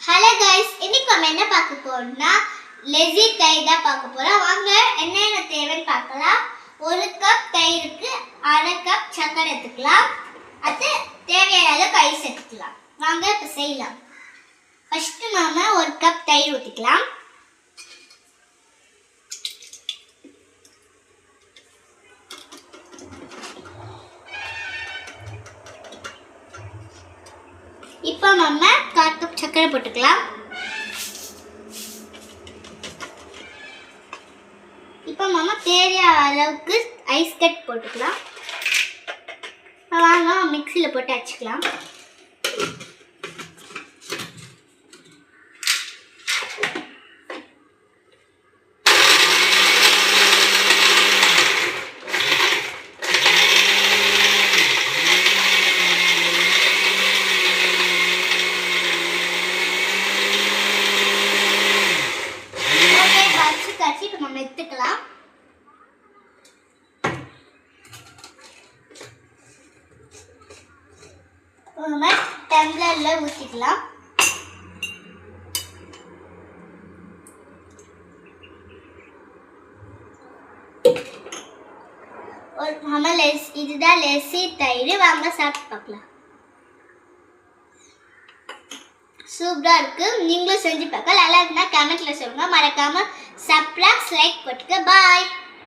Hello guys, இன்னைக்கு நம்ம என்ன பார்க்க போறோம்னா லெஸி தயிர் தான் பார்க்க போறோம். வாங்க என்னென்ன தேவைன்னு பார்க்கலாம். 1 கப் தயிருக்கு 1/2 கப் சர்க்கரை எடுத்துக்கலாம். அது தேவையான அளவு ஐஸ் எடுத்துக்கலாம். வாங்க இப்ப செய்யலாம். ஃபர்ஸ்ட் நாம 1 கப் தயிர் ஊத்திக்கலாம். இப்போ நம்ம 1/4 கப் சர்க்கரை போட்டுக்கலாம். இப்போ நம்ம தேவையான அளவுக்கு ஐஸ் கட் போட்டுக்கலாம். வாங்க மிக்ஸியில் போட்டு அடிச்சுக்கலாம். இப்போ நம்ம எடுத்துக்கலாம். நம்ம டம்ளர்ல ஊத்திக்கலாம். இதுதான் லெஸி தயிர். வாங்க சாப்பிட்டு பார்க்கலாம். சூப்பரா இருக்கு. நீங்களும் செஞ்சு பார்க்க. நல்லா இருக்குன்னா கமெண்ட்ல சொல்லுங்க. மறக்காம சப்ஸ்கிரைப் லைக் போட்டுக்க. பாய்.